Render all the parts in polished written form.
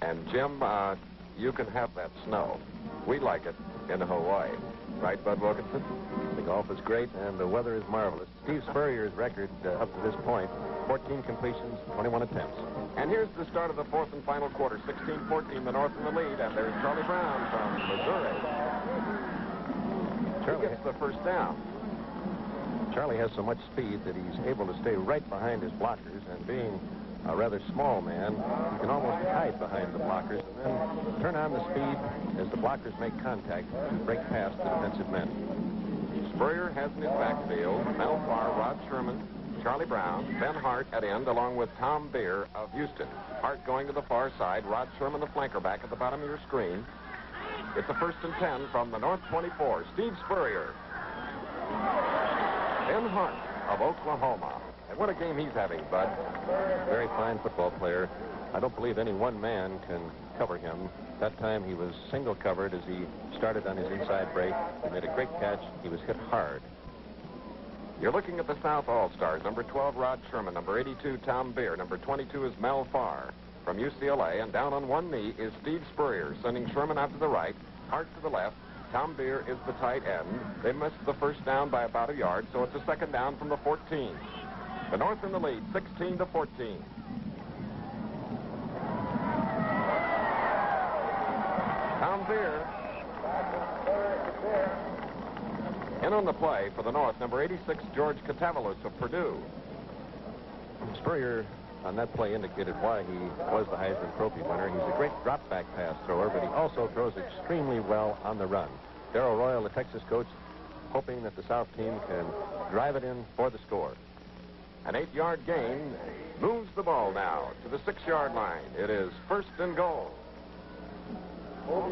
And, Jim, you can have that snow. We like it in Hawaii. Right, Bud Wilkinson? The golf is great, and the weather is marvelous. Steve Spurrier's record up to this point, 14 completions, 21 attempts. And here's the start of the fourth and final quarter. 16-14, the North in the lead, and there's Charlie Brown from Missouri. Charlie gets the first down. Charlie has so much speed that he's able to stay right behind his blockers, and being a rather small man, he can almost hide behind the blockers and then turn on the speed as the blockers make contact to break past the defensive men. Spurrier has in his backfield Mel Farr, Rod Sherman, Charlie Brown, Ben Hart at end, along with Tom Beer of Houston. Hart going to the far side, Rod Sherman, the flanker, back at the bottom of your screen. It's a 1st and 10 from the North 24. Steve Spurrier. Ben Hart of Oklahoma. And what a game he's having, Bud. Very fine football player. I don't believe any one man can cover him. That time he was single covered as he started on his inside break. He made a great catch. He was hit hard. You're looking at the South All-Stars. Number 12, Rod Sherman. Number 82, Tom Beer. Number 22 is Mel Farr from UCLA. And down on one knee is Steve Spurrier, sending Sherman out to the right, Hart to the left. Tom Beer is the tight end. They missed the first down by about a yard, so it's a 2nd down from the 14. The North in the lead, 16-14. Tom Beer. In on the play for the North, number 86, George Katavalos of Purdue. Spurrier on that play indicated why he was the Heisman Trophy winner. He's a great drop-back pass thrower, but he also throws extremely well on the run. Darrell Royal, the Texas coach, hoping that the South team can drive it in for the score. An 8-yard gain moves the ball now to the 6-yard line. It is 1st and goal.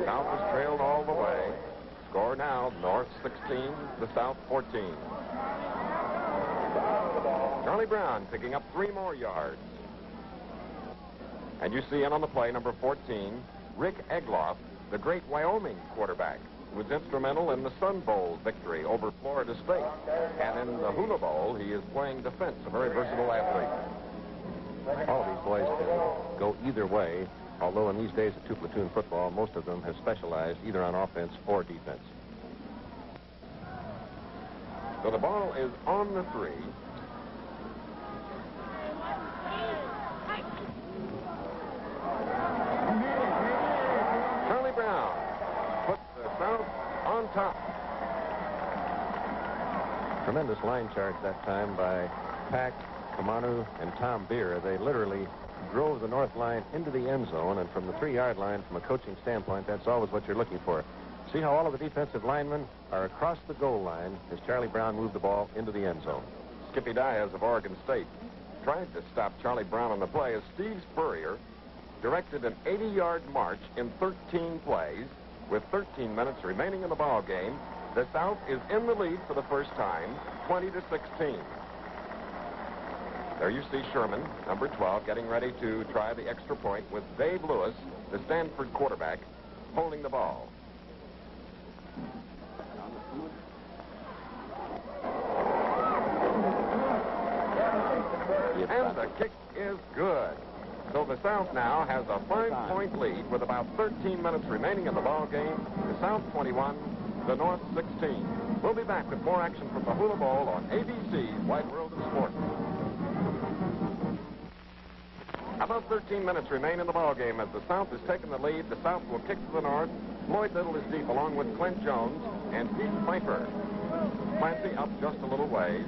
South has trailed all the way. Score now, North 16, the South 14. Charlie Brown picking up 3 more yards. And you see in on the play, number 14, Rick Egloff, the great Wyoming quarterback, who was instrumental in the Sun Bowl victory over Florida State. And in the Hula Bowl, he is playing defense, a very versatile athlete. All of these boys can go either way, although in these days of two-platoon football, most of them have specialized either on offense or defense. So the ball is on the 3. Charlie Brown puts the South on top. Tremendous line charge that time by Pack, Kamanu, and Tom Beer. They literally drove the North line into the end zone, and from the 3-yard line, from a coaching standpoint, that's always what you're looking for. See how all of the defensive linemen are across the goal line as Charlie Brown moved the ball into the end zone. Skippy Diaz of Oregon State tried to stop Charlie Brown on the play as Steve Spurrier directed an 80-yard march in 13 plays with 13 minutes remaining in the ball game. The South is in the lead for the first time, 20-16. There you see Sherman, number 12, getting ready to try the extra point with Dave Lewis, the Stanford quarterback, holding the ball. And the kick is good. So the South now has a 5-point lead with about 13 minutes remaining in the ball game. The South 21, the North 16. We'll be back with more action from the Hula Bowl on ABC's Wide World of Sports. About 13 minutes remain in the ball game as the South has taken the lead. The South will kick to the North. Floyd Little is deep along with Clint Jones and Pete Pfeiffer. Clancy up just a little ways.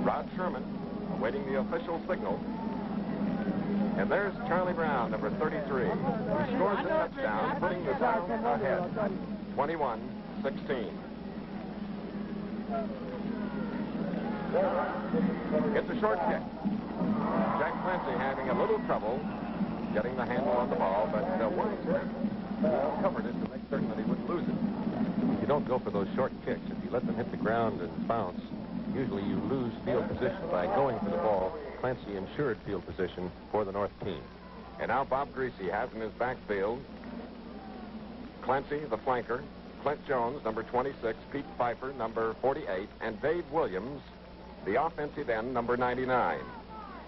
Rod Sherman awaiting the official signal. And there's Charlie Brown, number 33, who scores a touchdown, putting the South ahead, 21-16. It's a short kick. Jack Clancy having a little trouble getting the handle on the ball, but Williams covered it to make certain that he wouldn't lose it. You don't go for those short kicks. If you let them hit the ground and bounce, usually you lose field position. By going for the ball, Clancy ensured field position for the North team. And now Bob Greasy has in his backfield Clancy, the flanker, Clint Jones, number 26, Pete Pfeiffer, number 48, and Dave Williams, the offensive end, number 99.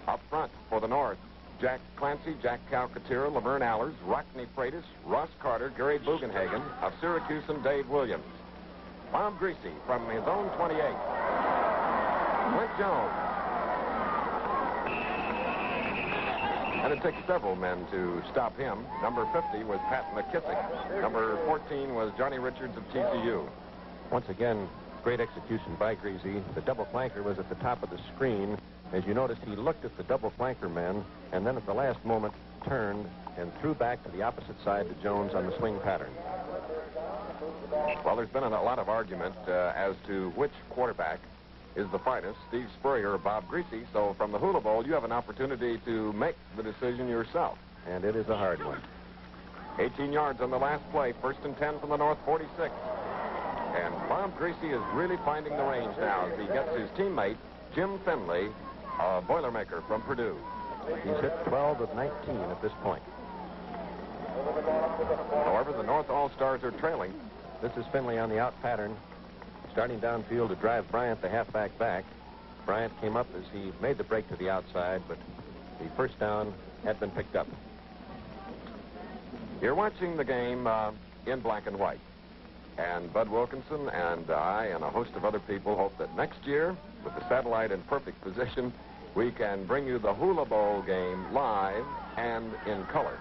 Up front for the North, Jack Clancy, Jack Calcaterra, Laverne Allers, Rockney Freitas, Ross Carter, Gary Bugenhagen of Syracuse, and Dave Williams. Bob Greasy from his own 28. Clint Jones. And it takes several men to stop him. Number 50 was Pat McKissick. Number 14 was Johnny Richards of TCU. Once again, great execution by Greasy. The double flanker was at the top of the screen. As you noticed, he looked at the double flanker men, and then at the last moment turned and threw back to the opposite side to Jones on the swing pattern. Well, there's been a lot of argument as to which quarterback is the finest, Steve Spurrier or Bob Greasy. So from the Hula Bowl, you have an opportunity to make the decision yourself. And it is a hard one. 18 yards on the last play, 1st and 10 from the North 46. And Bob Greasy is really finding the range now as he gets his teammate, Jim Finley, a Boilermaker from Purdue. He's hit 12 of 19 at this point. However, the North All-Stars are trailing. This is Finley on the out pattern, starting downfield to drive Bryant, the halfback, back. Bryant came up as he made the break to the outside, but the first down had been picked up. You're watching the game in black and white. And Bud Wilkinson and I and a host of other people hope that next year, with the satellite in perfect position, we can bring you the Hula Bowl game live and in color.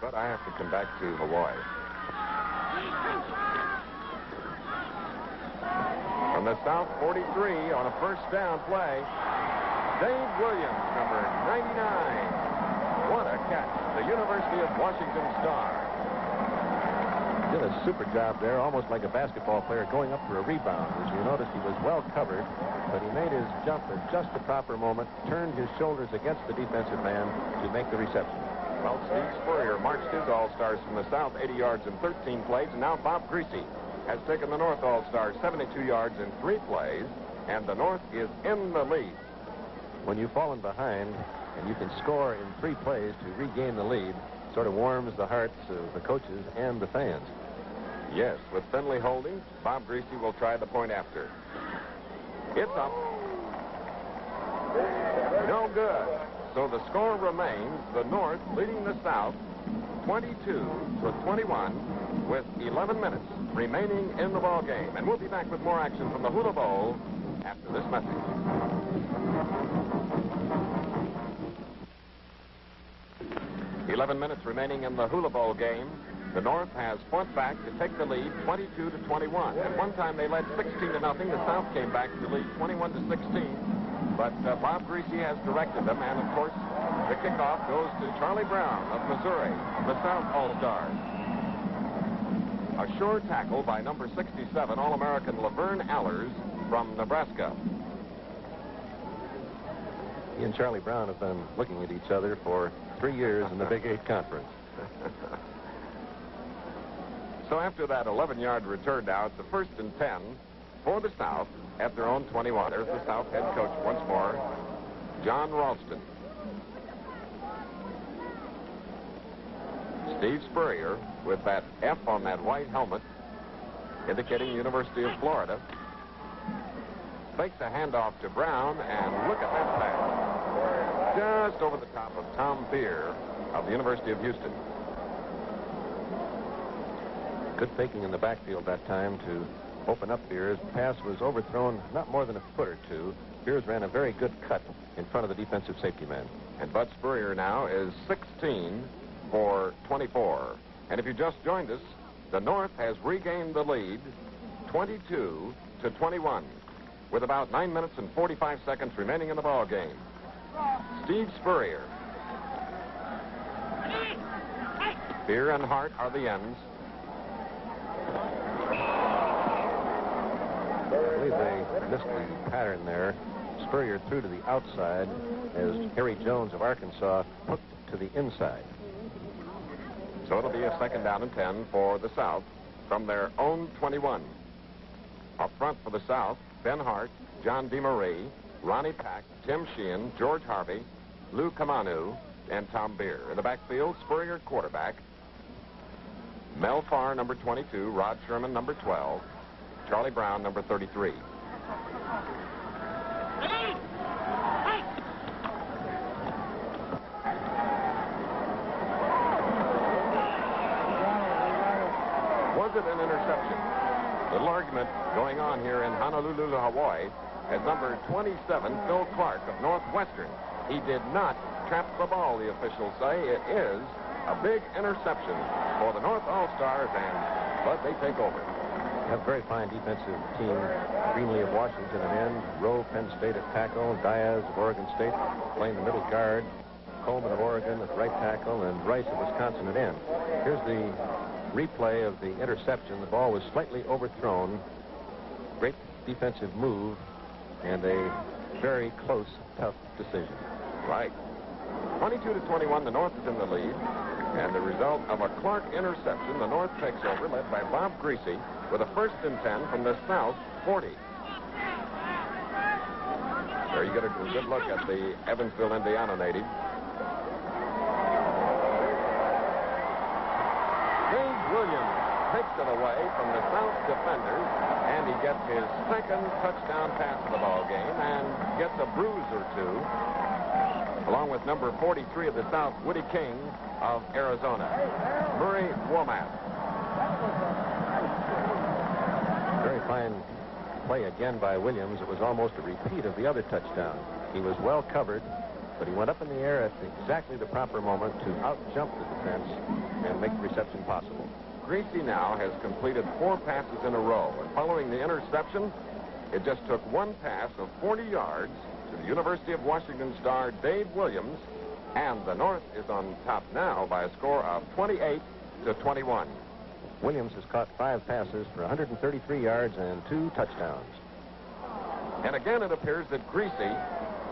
But I have to come back to Hawaii. From the South 43 on a first down play, Dave Williams, number 99. What a catch. The University of Washington star. Did a super job there, almost like a basketball player going up for a rebound. As you noticed, he was well covered, but he made his jump at just the proper moment, turned his shoulders against the defensive man to make the reception. Well, Steve Spurrier marched his All-Stars from the South 80 yards in 13 plays, and now Bob Greasy has taken the North All-Stars 72 yards in 3 plays, and the North is in the lead. When you've fallen behind and you can score in 3 plays to regain the lead, sort of warms the hearts of the coaches and the fans. Yes, with Finley holding, Bob Greasy will try the point after. It's up. No good. So the score remains the North leading the South 22-21 with 11 minutes remaining in the ball game. And we'll be back with more action from the Hula Bowl after this message. 11 minutes remaining in the Hula Bowl game. The North has fought back to take the lead 22-21. At one time they led 16-0. The South came back to lead 21-16. But Bob Greasy has directed them, and of course the kickoff goes to Charlie Brown of Missouri, the South All-Stars. A sure tackle by number 67, All-American Laverne Allers from Nebraska. He and Charlie Brown have been looking at each other for 3 years in the Big 8 Conference. So after that 11-yard return now, it's a 1st and 10 for the South at their own 21. There's the South head coach once more, John Ralston. Steve Spurrier with that F on that white helmet, indicating University of Florida. Fakes a handoff to Brown, and look at that pass. Just over the top of Tom Beer of the University of Houston. Good faking in the backfield that time to open up Beers. Pass was overthrown not more than a foot or two. Beers ran a very good cut in front of the defensive safety man. And Bud Spurrier now is 16 for 24. And if you just joined us, the North has regained the lead 22-21 with about 9 minutes and 45 seconds remaining in the ball game. Steve Spurrier. Beer and Hart are the ends. I believe they missed the pattern there. Spurrier threw to the outside as Harry Jones of Arkansas hooked to the inside. So it'll be a 2nd down and 10 for the South from their own 21. Up front for the South, Ben Hart, John DeMarie, Ronnie Pack, Tim Sheehan, George Harvey, Lou Kamanu, and Tom Beer. In the backfield, Spurrier quarterback, Mel Farr, number 22, Rod Sherman, number 12, Charlie Brown, number 33. it an interception? Little argument going on here in Honolulu, Hawaii, as number 27, Phil Clark of Northwestern. He did not trap the ball, the officials say. It is a big interception for the North All-Stars, and but they take over. A very fine defensive team. Greenlee of Washington at end, Rowe, Penn State at tackle, Diaz of Oregon State playing the middle guard, Coleman of Oregon at right tackle, and Rice of Wisconsin at end. Here's the replay of the interception. The ball was slightly overthrown. Great defensive move and a very close, tough decision. Right. 22-21, the North is in the lead. And the result of a Clark interception, the North takes over, led by Bob Greasy, with a 1st and 10 from the South 40. There you get a good look at the Evansville, Indiana native. Dave Williams takes it away from the South defenders, and he gets his 2nd touchdown pass of the ball game and gets a bruise or two, along with number 43 of the South, Woody King of Arizona. Murray Womack. Very fine play again by Williams. It was almost a repeat of the other touchdown. He was well covered, but he went up in the air at exactly the proper moment to out-jump the defense and make the reception possible. Greasy now has completed 4 passes in a row, and following the interception, it just took 1 pass of 40 yards to the University of Washington star Dave Williams, and the North is on top now by a score of 28-21. Williams has caught 5 passes for 133 yards and 2 touchdowns. And again, it appears that Greasy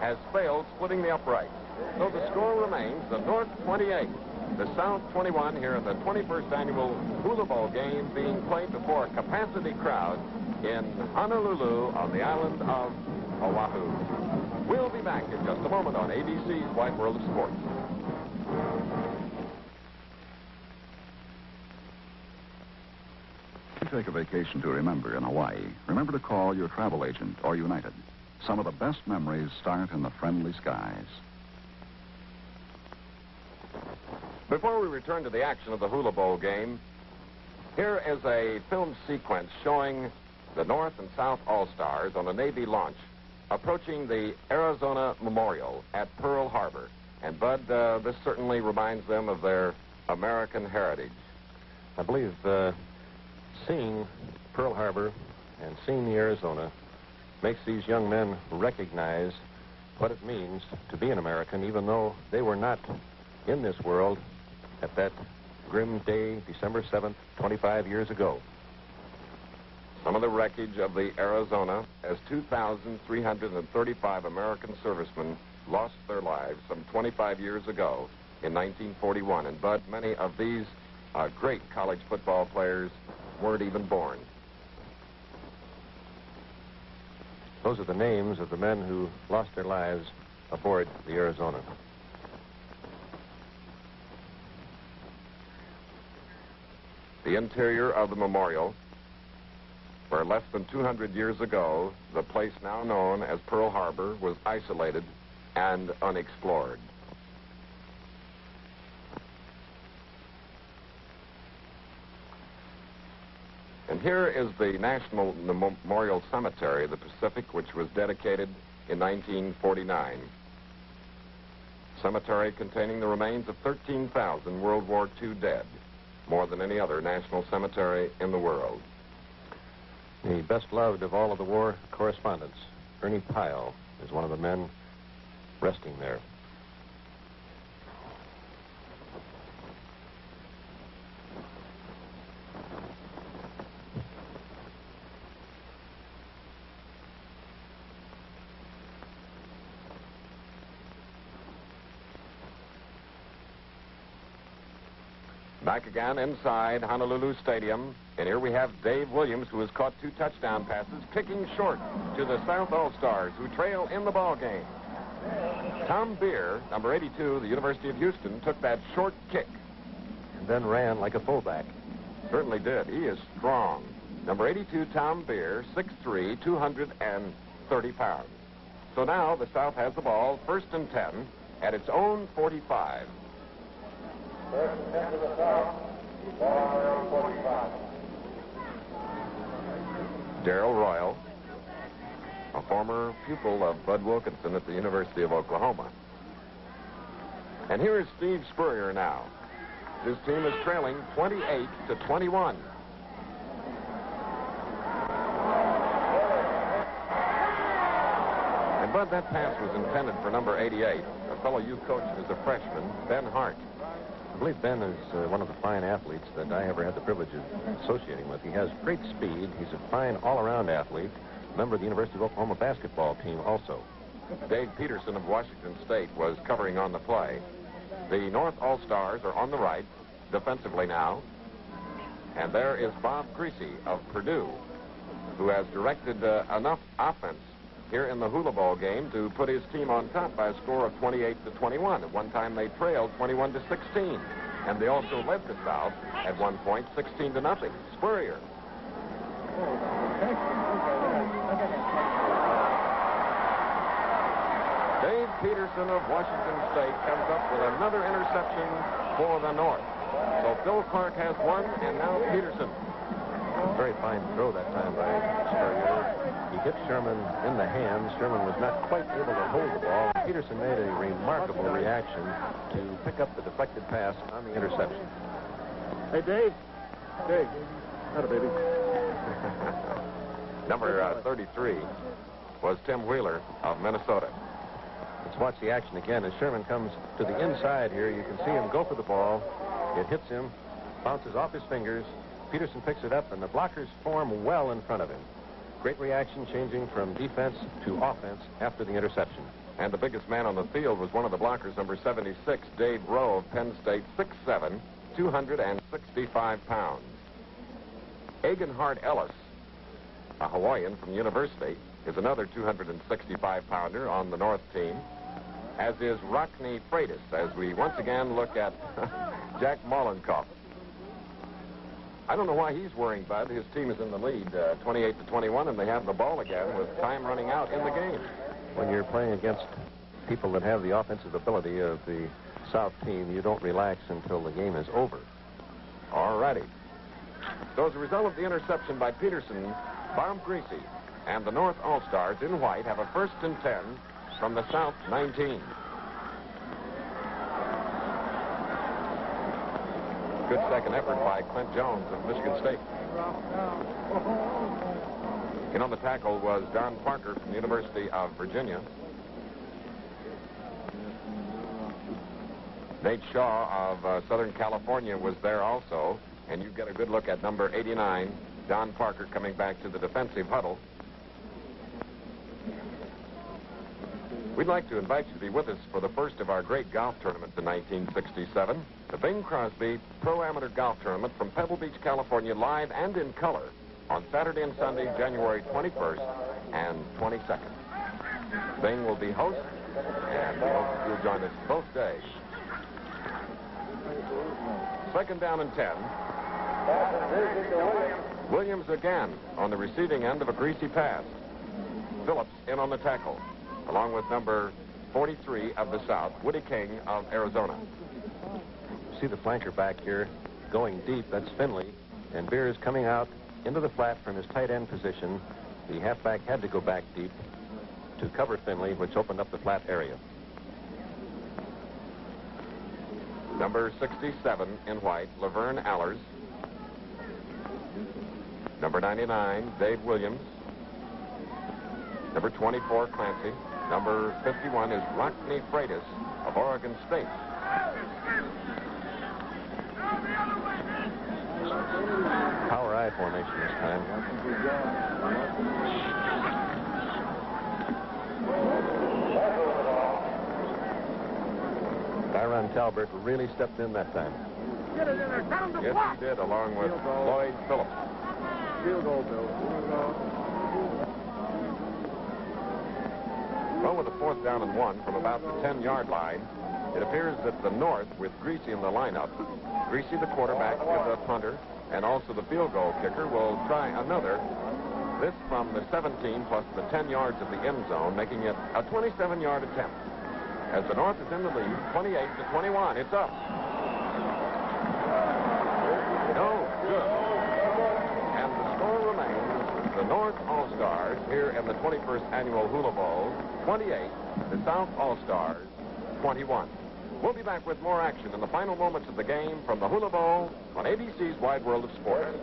has failed splitting the upright. So the score remains the North 28, the South 21 here in the 21st annual Hula Bowl game being played before a capacity crowd in Honolulu on the island of Oahu. We'll be back in just a moment on ABC's Wide World of Sports. If you take a vacation to remember in Hawaii, remember to call your travel agent or United. Some of the best memories start in the friendly skies. Before we return to the action of the Hula Bowl game, here is a film sequence showing the North and South All-Stars on a Navy launch approaching the Arizona Memorial at Pearl Harbor. And, Bud, this certainly reminds them of their American heritage. I believe seeing Pearl Harbor and seeing the Arizona makes these young men recognize what it means to be an American, even though they were not in this world at that grim day, December 7th, 25 years ago. Some of the wreckage of the Arizona, as 2,335 American servicemen lost their lives some 25 years ago in 1941. And, Bud, many of these great college football players weren't even born. Those are the names of the men who lost their lives aboard the Arizona. The interior of the memorial, where less than 200 years ago, the place now known as Pearl Harbor was isolated and unexplored. And here is the National Memorial Cemetery of the Pacific, which was dedicated in 1949. Cemetery containing the remains of 13,000 World War II dead, more than any other national cemetery in the world. The best loved of all of the war correspondents, Ernie Pyle, is one of the men resting there. Back again inside Honolulu Stadium, and here we have Dave Williams, who has caught 2 touchdown passes, kicking short to the South All-Stars, who trail in the ball game. Tom Beer, number 82, the University of Houston, took that short kick. And then ran like a fullback. Certainly did. He is strong. Number 82, Tom Beer, 6'3", 230 pounds. So now the South has the ball, 1st and 10, at its own 45. 1st and 10 to the South, ball 45. Darrell Royal, a former pupil of Bud Wilkinson at the University of Oklahoma. And here is Steve Spurrier now. His team is trailing 28-21. And Bud, that pass was intended for number 88, a fellow you coached as a freshman, Ben Hart. I believe Ben is one of the fine athletes that I ever had the privilege of associating with. He has great speed. He's a fine all-around athlete, member of the University of Oklahoma basketball team also. Dave Peterson of Washington State was covering on the play. The North All-Stars are on the right, defensively now. And there is Bob Greasy of Purdue, who has directed enough offense here in the Hula Bowl game to put his team on top by a score of 28-21. At one time, they trailed 21-16. And they also led the South at one point, 16-0. Spurrier. Dave Peterson of Washington State comes up with another interception for the North. So Phil Clark has one, and now Peterson. Very fine throw that time by Spurrier. He hit Sherman in the hands. Sherman was not quite able to hold the ball. Peterson made a remarkable reaction to pick up the deflected pass on the interception. Hey, Dave. Dave. Had a baby. Number 33 was Tim Wheeler of Minnesota. Let's watch the action again. As Sherman comes to the inside here, you can see him go for the ball. It hits him, bounces off his fingers. Peterson picks it up, and the blockers form well in front of him. Great reaction, changing from defense to offense after the interception. And the biggest man on the field was one of the blockers, number 76, Dave Rowe of Penn State, 6'7", 265 pounds. Egenhard Ellis, a Hawaiian from University, is another 265-pounder on the North team, as is Rockne Freitas, as we once again look at Jack Mollenkopf. I don't know why he's worrying, Bud. His team is in the lead, 28-21, and they have the ball again with time running out in the game. When you're playing against people that have the offensive ability of the South team, you don't relax until the game is over. All righty. So as a result of the interception by Peterson, Bob Greasy and the North All-Stars in white have a 1st and 10 from the South 19. Good second effort by Clint Jones of Michigan State. In on the tackle was Don Parker from the University of Virginia. Nate Shaw of Southern California was there also. And you get a good look at number 89, Don Parker, coming back to the defensive huddle. We'd like to invite you to be with us for the first of our great golf tournaments in 1967, the Bing Crosby Pro Amateur Golf Tournament from Pebble Beach, California, live and in color on Saturday and Sunday, January 21st and 22nd. Bing will be host, and we hope you'll join us both days. 2nd down and 10. Williams again on the receiving end of a greasy pass. Phillips in on the tackle, along with number 43 of the South, Woody King of Arizona. See the flanker back here going deep. That's Finley. And Beer is coming out into the flat from his tight end position. The halfback had to go back deep to cover Finley, which opened up the flat area. Number 67 in white, Laverne Allers. Number 99, Dave Williams. Number 24, Clancy. Number 51 is Rockne Freitas of Oregon State. Power I formation this time. Byron Talbert really stepped in that time. Get it in there. Down the Yes, he did, along with Lloyd Phillips. Field goal, Bill. Well, with a 4th down and 1 from about the 10-yard line, it appears that the North, with Greasy in the lineup, Greasy, the quarterback, the punter, and also the field goal kicker, will try another. This from the 17 plus the 10 yards of the end zone, making it a 27-yard attempt. As the North is in the lead, 28-21. It's up. No good. And the score remains The North All-Stars here in the 21st Annual Hula Bowl, 28. The South All-Stars, 21. We'll be back with more action in the final moments of the game from the Hula Bowl on ABC's Wide World of Sports.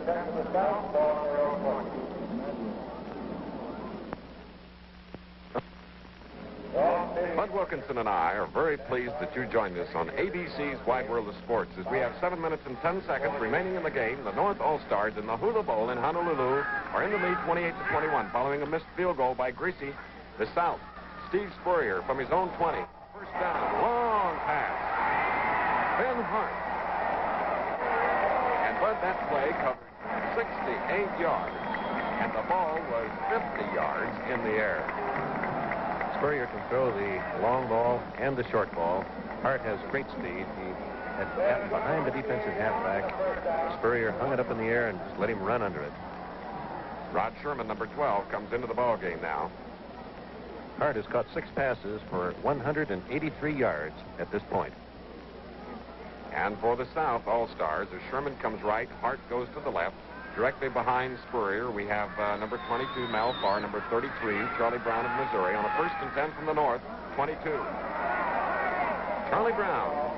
Bud Wilkinson and I are very pleased that you joined us on ABC's Wide World of Sports as we have 7 minutes and 10 seconds remaining in the game. The North All-Stars in the Hula Bowl in Honolulu are in the lead 28-21 following a missed field goal by Greasy. The South, Steve Spurrier from his own 20. First down, long pass. Ben Hart. And Bud, that play covered 68 yards, and the ball was 50 yards in the air. Spurrier can throw the long ball and the short ball. Hart has great speed. He had gotten behind the defensive halfback. Spurrier hung it up in the air and just let him run under it. Rod Sherman, number 12, comes into the ball game now. Hart has caught 6 passes for 183 yards at this point. And for the South All-Stars, as Sherman comes right, Hart goes to the left. Directly behind Spurrier, we have number 22, Mal Farr, number 33, Charlie Brown of Missouri, on a 1st and 10 from the North, 22. Charlie Brown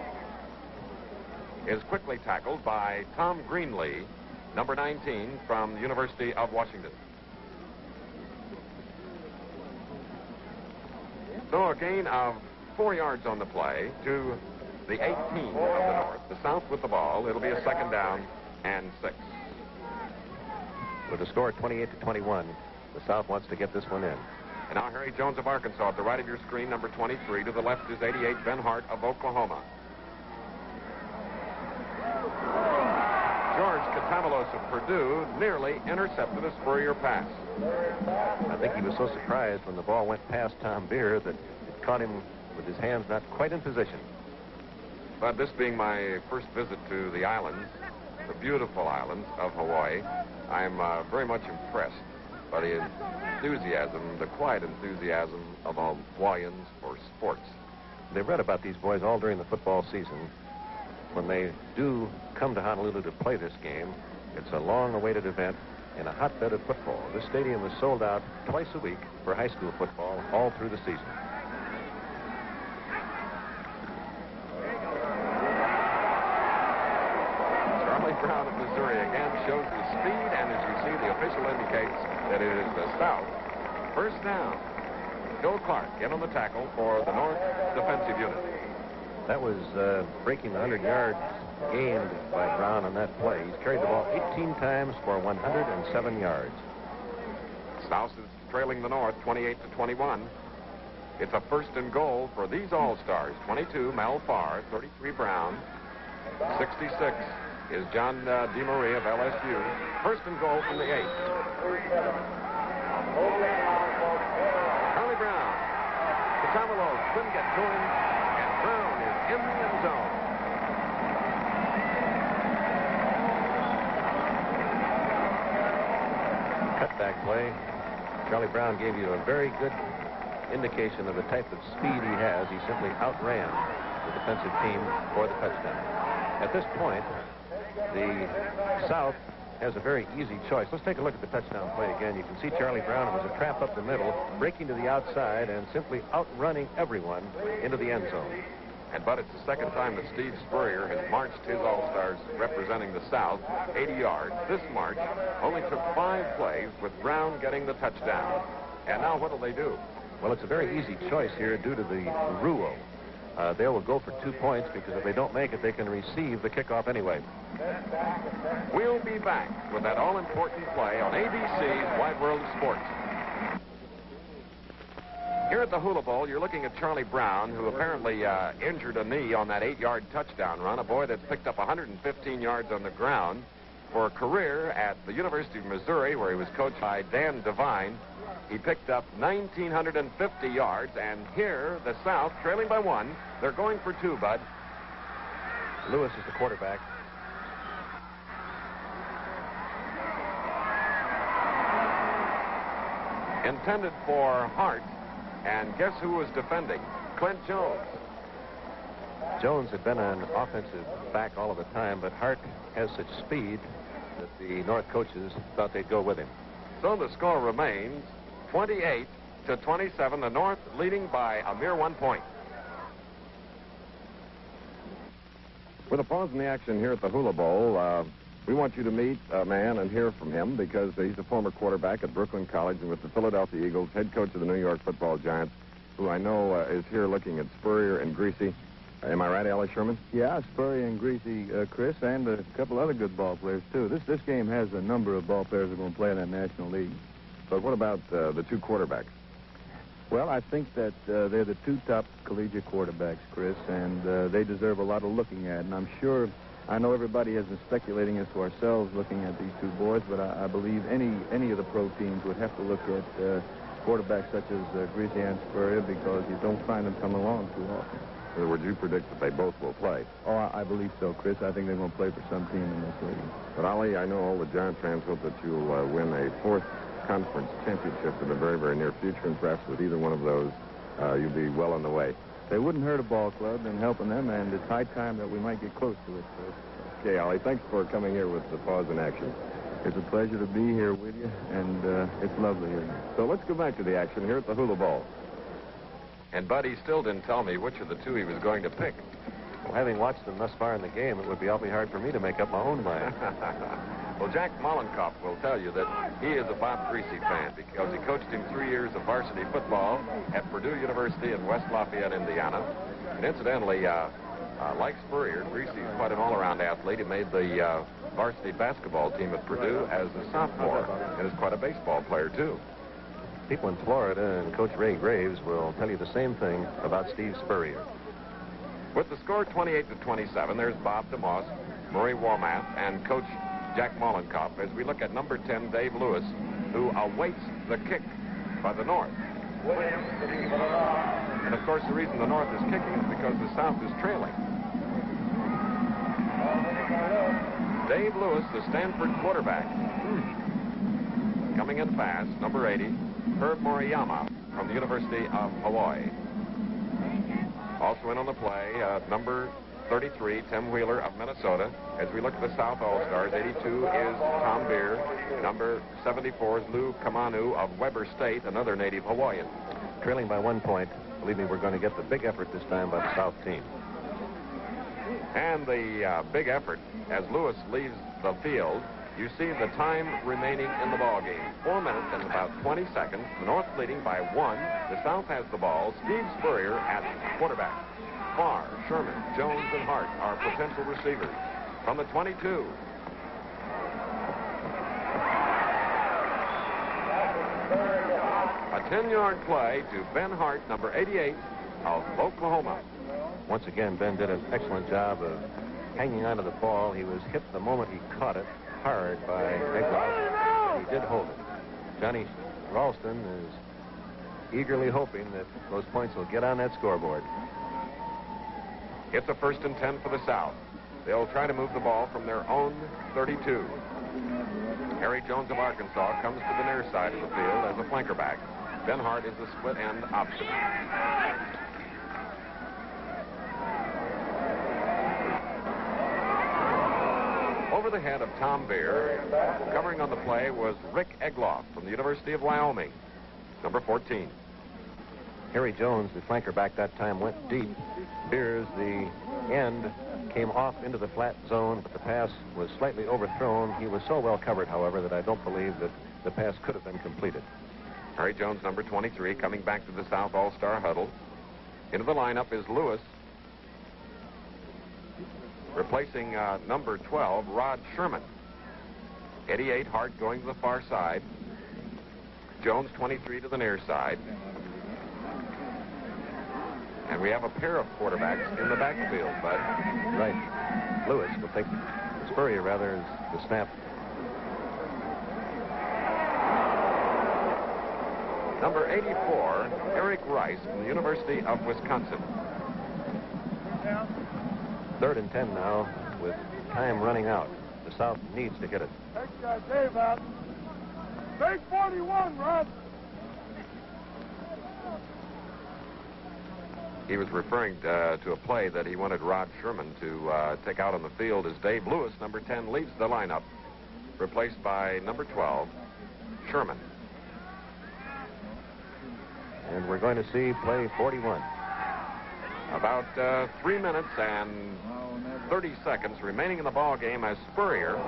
is quickly tackled by Tom Greenlee, number 19, from the University of Washington. So a gain of 4 yards on the play to the 18 of the North. The South with the ball. It'll be a 2nd down and 6. With a score 28-21, the South wants to get this one in. And now Harry Jones of Arkansas at the right of your screen, number 23. To the left is 88, Ben Hart of Oklahoma. George Katamalos of Purdue nearly intercepted a Spurrier pass. I think he was so surprised when the ball went past Tom Beer that it caught him with his hands not quite in position. But this being my first visit to the islands, the beautiful islands of Hawaii, I'm very much impressed by the enthusiasm, the quiet enthusiasm of Hawaiians for sports. They've read about these boys all during the football season. When they do come to Honolulu to play this game, it's a long-awaited event in a hotbed of football. This stadium is sold out twice a week for high school football all through the season. Brown of Missouri again shows his speed, and as you see, the official indicates that it is the South. 1st down. Joe Clark in on the tackle for the North defensive unit. That was breaking the 100 yards gained by Brown on that play. He's carried the ball 18 times for 107 yards. South is trailing the North 28-21. It's a 1st and goal for these All-Stars. 22, Mal Farr, 33, Brown, 66 is John DeMarie of LSU. 1st and goal from the 8. Charlie Brown. Katamalos couldn't get to him, and Brown is in the end zone. Cutback play. Charlie Brown gave you a very good indication of the type of speed he has. He simply outran the defensive team for the touchdown. At this point, the South has a very easy choice. Let's take a look at the touchdown play again. You can see Charlie Brown. It was a trap up the middle, breaking to the outside and simply outrunning everyone into the end zone. And but it's the 2nd time that Steve Spurrier has marched his All-Stars representing the South 80 yards. This march only took 5 plays with Brown getting the touchdown. And now what will they do? Well, it's a very easy choice here due to the rule. They will go for 2 points because if they don't make it, they can receive the kickoff anyway. We'll be back with that all-important play on ABC's Wide World of Sports. Here at the Hula Bowl, you're looking at Charlie Brown, who apparently injured a knee on that 8-yard touchdown run, a boy that's picked up 115 yards on the ground. For a career at the University of Missouri, where he was coached by Dan Devine, he picked up 1,950 yards, and here, the South, trailing by 1, they're going for 2, Bud. Lewis is the quarterback. Intended for Hart, and guess who was defending? Clint Jones. Jones had been an offensive back all of the time, but Hart has such speed that the North coaches thought they'd go with him. So the score remains 28-27, the North leading by a mere 1 point. With a pause in the action here at the Hula Bowl, we want you to meet a man and hear from him because he's a former quarterback at Brooklyn College and with the Philadelphia Eagles, head coach of the New York Football Giants, who I know is here looking at Spurrier and Greasy. Am I right, Allie Sherman? Yeah, Spurrier and Greasy, Chris, and a couple other good ball players, too. This game has a number of ball players that are going to play in that National League. But what about the two quarterbacks? Well, I think that they're the two top collegiate quarterbacks, Chris, and they deserve a lot of looking at. And I know everybody has been speculating as to ourselves looking at these two boys, but I believe any of the pro teams would have to look at quarterbacks such as Greasy and Spurrier because you don't find them come along too often. In other words, you predict that they both will play. Oh, I believe so, Chris. I think they're going to play for some team in this league. But, Ollie, I know all the Giant fans hope that you'll win a fourth conference championship in the very, very near future, and perhaps with either one of those, you'll be well on the way. They wouldn't hurt a ball club in helping them, and it's high time that we might get close to it, Chris. Okay, Ollie, thanks for coming here with the pause in action. It's a pleasure to be here with you, and it's lovely here. So let's go back to the action here at the Hula Bowl. And Buddy still didn't tell me which of the two he was going to pick. Well, having watched them thus far in the game, it would be awfully hard for me to make up my own mind. Well, Jack Mollenkopf will tell you that he is a Bob Greasy fan because he coached him 3 years of varsity football at Purdue University in West Lafayette, Indiana. And incidentally, like Spurrier, Greasy is quite an all-around athlete. He made the varsity basketball team at Purdue as a sophomore and is quite a baseball player, too. People in Florida and Coach Ray Graves will tell you the same thing about Steve Spurrier. With the score 28-27, there's Bob DeMoss, Murray Womath, and Coach Jack Mollenkopf as we look at number 10, Dave Lewis, who awaits the kick by the North. And, of course, the reason the North is kicking is because the South is trailing. Dave Lewis, the Stanford quarterback. Coming in fast, number 80, Herb Moriyama from the University of Hawaii. Also in on the play, number 33, Tim Wheeler of Minnesota. As we look at the South All-Stars, 82 is Tom Beer. Number 74 is Lou Kamanu of Weber State, another native Hawaiian. Trailing by 1 point, believe me, we're going to get the big effort this time by the South team. And the big effort, as Lewis leaves the field, you see the time remaining in the ball game. 4 minutes and about 20 seconds. The North leading by 1. The South has the ball. Steve Spurrier at quarterback. Farr, Sherman, Jones, and Hart are potential receivers. From the 22. A 10-yard play to Ben Hart, number 88 of Oklahoma. Once again, Ben did an excellent job of hanging onto the ball. He was hit the moment he caught it hard by Egloff, and he did hold it. Johnny Ralston is eagerly hoping that those points will get on that scoreboard. It's a 1st and 10 for the South. They'll try to move the ball from their own 32. Harry Jones of Arkansas comes to the near side of the field as a flanker back. Ben Hart is a split end option. Over the head of Tom Beer, covering on the play was Rick Egloff from the University of Wyoming, number 14. Harry Jones, the flanker back that time, went deep. Beers, the end, came off into the flat zone, but the pass was slightly overthrown. He was so well covered, however, that I don't believe that the pass could have been completed. Harry Jones, number 23, coming back to the South All-Star huddle. Into the lineup is Lewis, replacing number 12, Rod Sherman. 88, Hart going to the far side. Jones, 23, to the near side. And we have a pair of quarterbacks in the backfield, Bud. Right. Lewis will take Spurrier, rather, as the snap. Number 84, Eric Rice from the University of Wisconsin. 3rd and 10 now, with time running out. The South needs to get it. Next guy, Dave, out. Take 41, Rod. He was referring to a play that he wanted Rod Sherman to take out on the field as Dave Lewis, number 10, leaves the lineup, replaced by number 12, Sherman. And we're going to see play 41. About 3 minutes and 30 seconds remaining in the ball game as Spurrier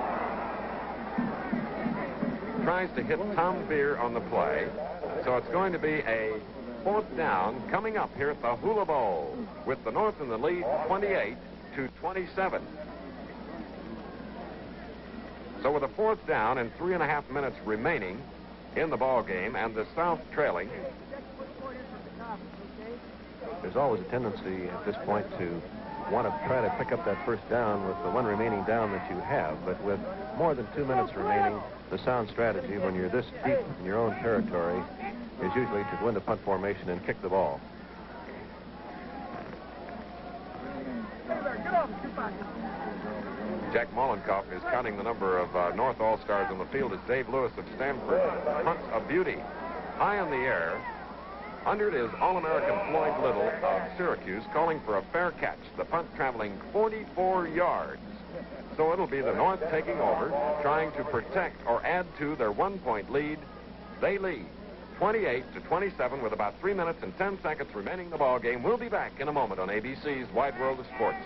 tries to hit Tom Beer on the play. So it's going to be a 4th down coming up here at the Hula Bowl with the North in the lead 28-27. So with a 4th down and 3.5 minutes remaining in the ball game and the South trailing, there's always a tendency at this point to want to try to pick up that first down with the one remaining down that you have. But with more than 2 minutes remaining, the sound strategy when you're this deep in your own territory is usually to go into punt formation and kick the ball. Jack Mollenkoff is counting the number of North All-Stars on the field as Dave Lewis of Stanford punts a beauty. High in the air, under it is All-American Floyd Little of Syracuse calling for a fair catch. The punt traveling 44 yards. So it'll be the North taking over, trying to protect or add to their 1-point lead. They lead 28-27 with about 3 minutes and 10 seconds remaining in the ball game. We'll be back in a moment on ABC's Wide World of Sports.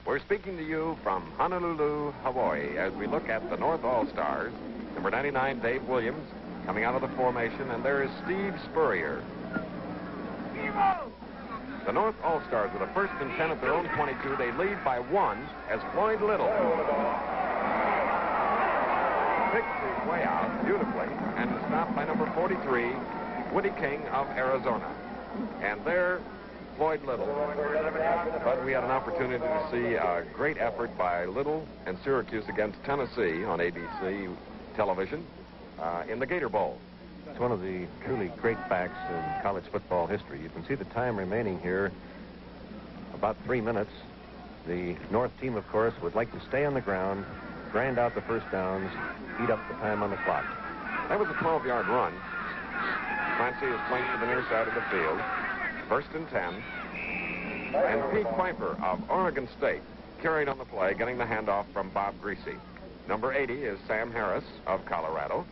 We're speaking to you from Honolulu, Hawaii, as we look at the North All-Stars. Number 99, Dave Williams, coming out of the formation, and there is Steve Spurrier. The North All-Stars with a 1st and 10 at their own 22. They lead by 1 as Floyd Little picks his way out beautifully and is stopped by number 43, Woody King of Arizona. And there, Floyd Little. But we had an opportunity to see a great effort by Little and Syracuse against Tennessee on ABC television in the Gator Bowl. It's one of the truly great backs in college football history. You can see the time remaining here, about 3 minutes. The North team, of course, would like to stay on the ground, grind out the first downs, eat up the time on the clock. That was a 12-yard run. Clancy is playing to the near side of the field. 1st and 10. And Pete Pfeiffer of Oregon State carried on the play, getting the handoff from Bob Greasy. Number 80 is Sam Harris of Colorado.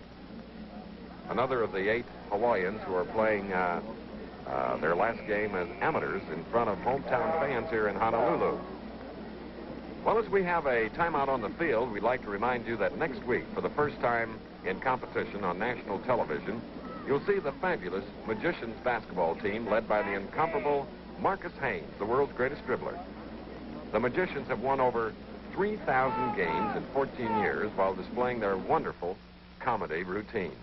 Another of the 8 Hawaiians who are playing their last game as amateurs in front of hometown fans here in Honolulu. Well, as we have a timeout on the field, we'd like to remind you that next week, for the first time in competition on national television, you'll see the fabulous Magicians basketball team led by the incomparable Marcus Haynes, the world's greatest dribbler. The Magicians have won over 3,000 games in 14 years while displaying their wonderful comedy routines.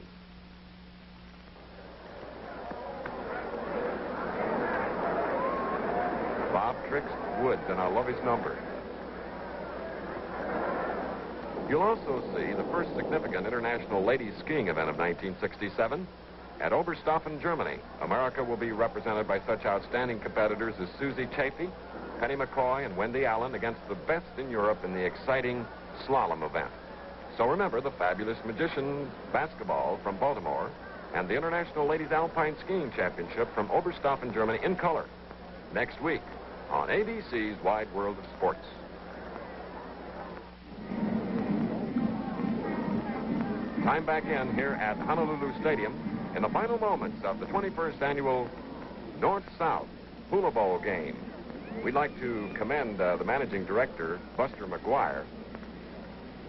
Bob tricks Woods, and I love his number. You'll also see the first significant international ladies skiing event of 1967 at Oberstaufen, Germany. America will be represented by such outstanding competitors as Susie Chaffee, Penny McCoy, and Wendy Allen against the best in Europe in the exciting slalom event. So remember the fabulous Magicians basketball from Baltimore and the International Ladies Alpine Skiing Championship from Oberstaufen, Germany in color next week on ABC's Wide World of Sports. Time back in here at Honolulu Stadium in the final moments of the 21st annual North-South Hula Bowl game. We'd like to commend the managing director, Buster McGuire,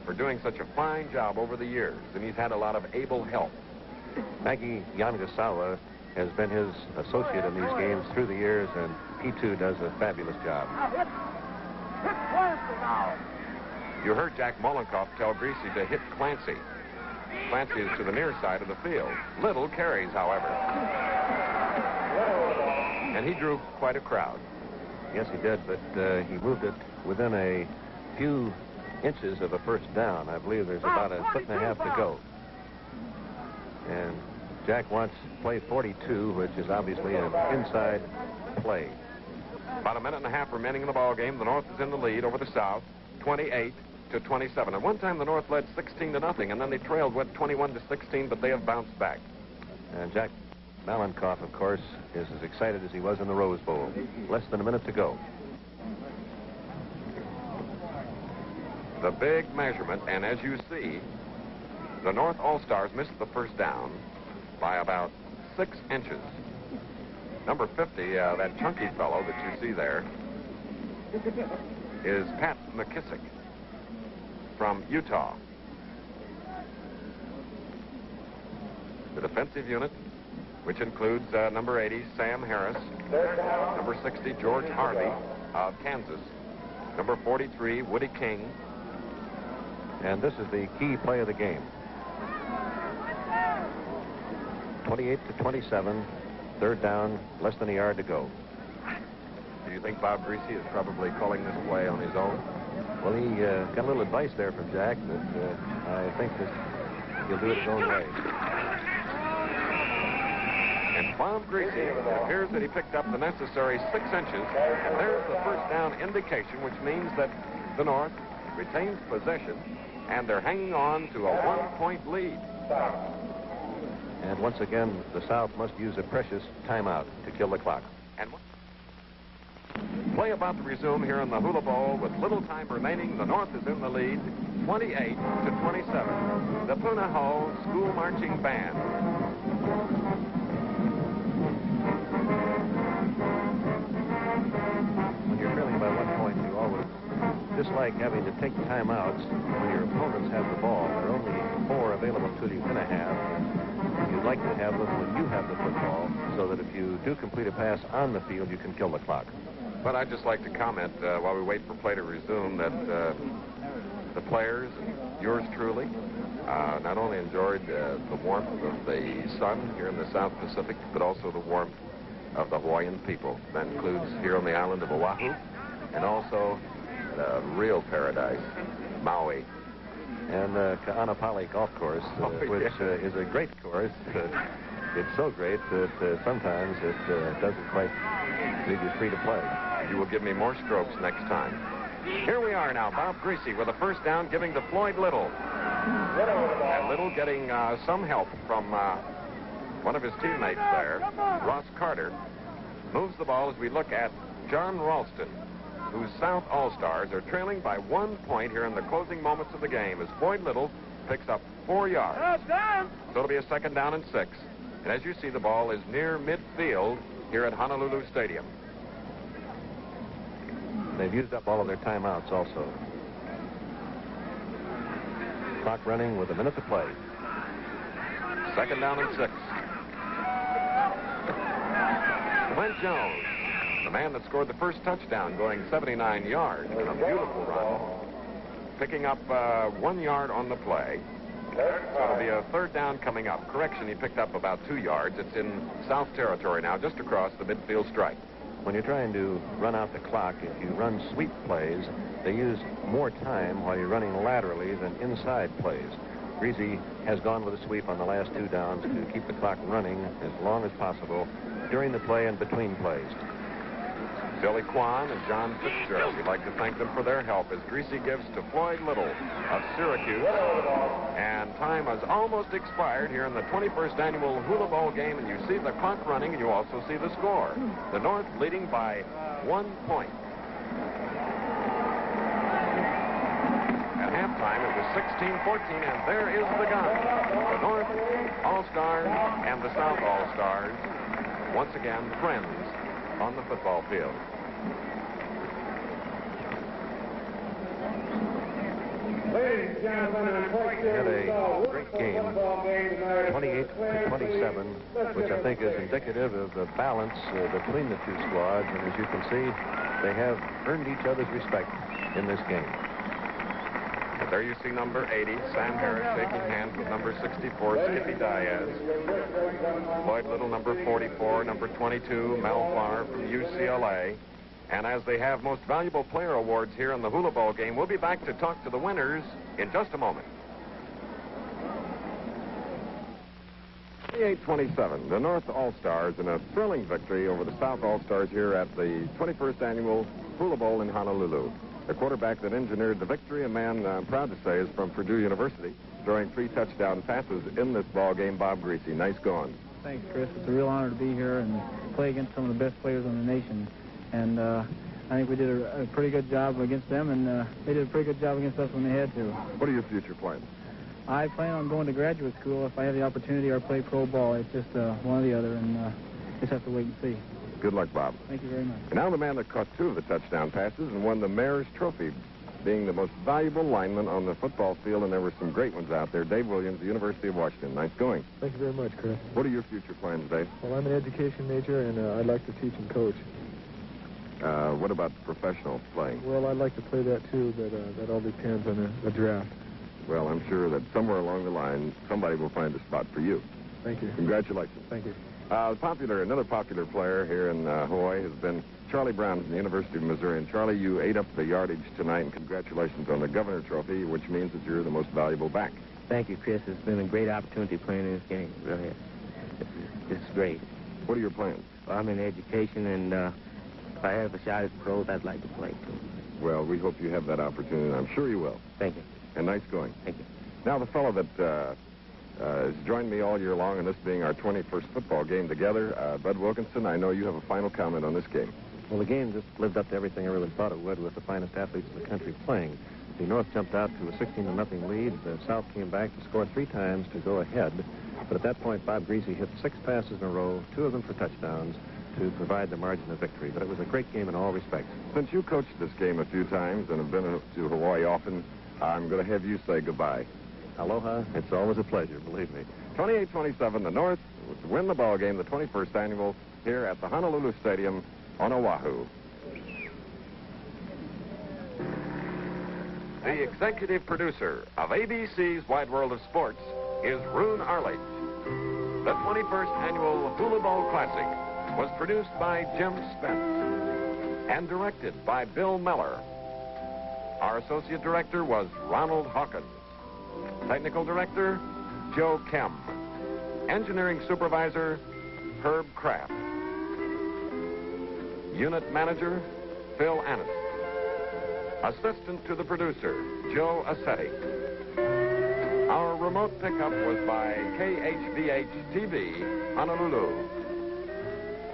for doing such a fine job over the years, and he's had a lot of able help. Maggie Yanagasawa has been his associate in these games through the years, and he too does a fabulous job. You heard Jack Mollenkoff tell Greasy to hit Clancy. Clancy is to the near side of the field. Little carries, however. And he drew quite a crowd. Yes, he did, but he moved it within a few inches of a first down. I believe there's about a 1.5 feet to go. And Jack wants play 42, which is obviously an inside play. About a minute and a half remaining in the ball game. The North is in the lead over the South, 28-27. At one time, the North led 16-0, and then they trailed, 21-16, but they have bounced back. And Jack Mollenkoff, of course, is as excited as he was in the Rose Bowl. Less than a minute to go. the big measurement, and as you see, the North All-Stars missed the first down by about 6 inches. Number 50, that chunky fellow that you see there, is Pat McKissick from Utah. The defensive unit, which includes number 80, Sam Harris, number 60, George Harvey of Kansas, number 43, Woody King. And this is the key play of the game. 28-27, third down, less than a yard to go. Do you think Bob Greasy is probably calling this play on his own? Well, he got a little advice there from Jack, but I think that he'll do it his own way. And Bob Greasy, it appears that he picked up the necessary 6 inches, and there's the first down indication, which means that the North retains possession, and they're hanging on to a 1-point lead. And once again, the South must use a precious timeout to kill the clock. And play about to resume here in the Hula Bowl with little time remaining. The North is in the lead, 28-27. The Punahou School Marching Band. When you're trailing by 1 point, you always dislike having to take timeouts when your opponents have the ball. There are only 4 available to you in a half. You'd like to have them when you have the football, so that if you do complete a pass on the field, you can kill the clock. But I'd just like to comment, while we wait for play to resume, that the players and yours truly not only enjoyed the warmth of the sun here in the South Pacific, but also the warmth of the Hawaiian people. That includes here on the island of Oahu, and also the real paradise, Maui. And the Ka'anapali Golf Course, which is a great course. It's so great that sometimes it doesn't quite leave you free to play. You will give me more strokes next time. Here we are now, Bob Greasy with a first down, giving to Floyd Little. And Little getting some help from one of his teammates there, Ross Carter. Moves the ball as we look at John Ralston, whose South All-Stars are trailing by 1 point here in the closing moments of the game as Floyd Little picks up 4 yards. So it'll be a second down and 6. And as you see, the ball is near midfield here at Honolulu Stadium. They've used up all of their timeouts also. Clock running with a minute to play. Second down and 6. Clint Jones, the man that scored the first touchdown, going 79 yards in a beautiful run, picking up 1 yard on the play. So it'll be a third down coming up. Correction, he picked up about 2 yards. It's in South territory now, just across the midfield stripe. When you're trying to run out the clock, if you run sweep plays, they use more time while you're running laterally than inside plays. Greasy has gone with a sweep on the last 2 downs to keep the clock running as long as possible during the play and between plays. Billy Kwan and John Fitzgerald, we'd like to thank them for their help as Greasy gives to Floyd Little of Syracuse. And time has almost expired here in the 21st annual Hula Bowl game, and you see the clock running, and you also see the score. The North leading by 1 point. At halftime, it was 16-14, and there is the gun. The North All-Stars and the South All-Stars, once again, friends on the football field. They had a great game, 28-27, which I think is indicative of the balance between the 2 squads. And as you can see, they have earned each other's respect in this game. And there you see number 80, Sam Harris, shaking hands with number 64, Skippy Diaz. Floyd Little, number 44, number 22, Mel Farr from UCLA. And as they have most valuable player awards here in the Hula Bowl game, we'll be back to talk to the winners in just a moment. 28-27, the North All-Stars in a thrilling victory over the South All-Stars here at the 21st annual Hula Bowl in Honolulu. The quarterback that engineered the victory, a man I'm proud to say is from Purdue University, throwing 3 touchdown passes in this ball game, Bob Greasy. Nice going. Thanks, Chris. It's a real honor to be here and play against some of the best players in the nation. And I think we did a pretty good job against them, and they did a pretty good job against us when they had to. What are your future plans? I plan on going to graduate school if I have the opportunity, or play pro ball. It's just one or the other, and just have to wait and see. Good luck, Bob. Thank you very much. And now the man that caught 2 of the touchdown passes and won the Mayor's Trophy, being the most valuable lineman on the football field, and there were some great ones out there. Dave Williams, the University of Washington. Nice going. Thank you very much, Chris. What are your future plans, Dave? Well, I'm an education major, and I'd like to teach and coach. What about professional playing? Well, I'd like to play that, too, but that all depends on the draft. Well, I'm sure that somewhere along the line, somebody will find a spot for you. Thank you. Congratulations. Thank you. Another popular player here in Hawaii has been Charlie Brown from the University of Missouri. And Charlie, you ate up the yardage tonight, and congratulations on the Governor Trophy, which means that you're the most valuable back. Thank you, Chris. It's been a great opportunity playing in this game. Really, it's great. What are your plans? Well, I'm in education, and if I have a shot at the pros, I'd like to play, too. Well, we hope you have that opportunity, and I'm sure you will. Thank you. And nice going. Thank you. Now, the fellow that has joined me all year long, and this being our 21st football game together, Bud Wilkinson, I know you have a final comment on this game. Well, the game just lived up to everything I really thought it would, with the finest athletes in the country playing. The North jumped out to a 16-0 lead. The South came back to score 3 times to go ahead. But at that point, Bob Greasy hit 6 passes in a row, 2 of them for touchdowns, to provide the margin of victory. But it was a great game in all respects. Since you coached this game a few times and have been to Hawaii often, I'm going to have you say goodbye. Aloha. It's always a pleasure, believe me. 28-27, the North would win the ball game, the 21st annual, here at the Honolulu Stadium on Oahu. The executive producer of ABC's Wide World of Sports is ROONE ARLEDGE. The 21st annual Hula Bowl Classic was produced by Jim Spence and directed by Bill Meller. Our associate director was Ronald Hawkins. Technical director, Joe Kem. Engineering supervisor, Herb Kraft. Unit manager, Phil Anast. Assistant to the producer, Joe Assetti. Our remote pickup was by KHVH-TV, Honolulu.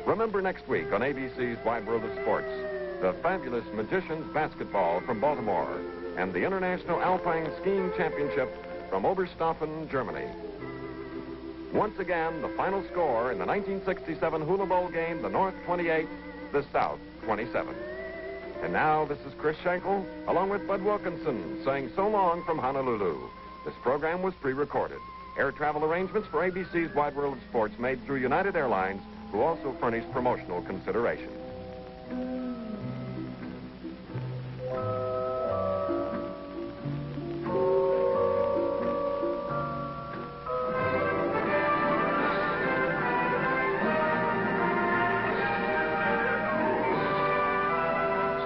Remember next week on ABC's Wide World of Sports, the fabulous Magicians basketball from Baltimore and the International Alpine Skiing Championship from Oberstaufen, Germany. Once again, the final score in the 1967 Hula Bowl game, the North 28, the South 27. And now, this is Chris Schenkel, along with Bud Wilkinson, saying so long from Honolulu. This program was pre-recorded. Air travel arrangements for ABC's Wide World of Sports made through United Airlines, who also furnished promotional consideration.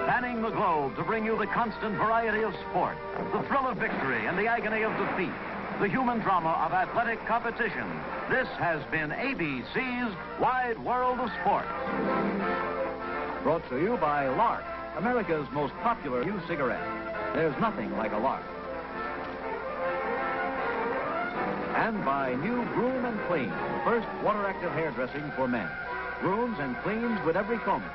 Spanning the globe to bring you the constant variety of sport, the thrill of victory and the agony of defeat, the human drama of athletic competition. This has been ABC's Wide World of Sports. Brought to you by Lark, America's most popular new cigarette. There's nothing like a Lark. And by new Groom and Clean, the first water-active hair dressing for men. Grooms and cleans with every combing.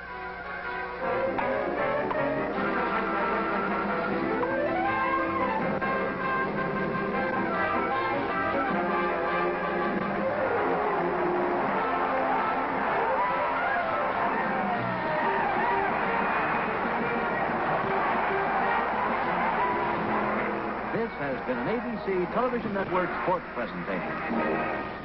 This has been an ABC Television Network sports presentation.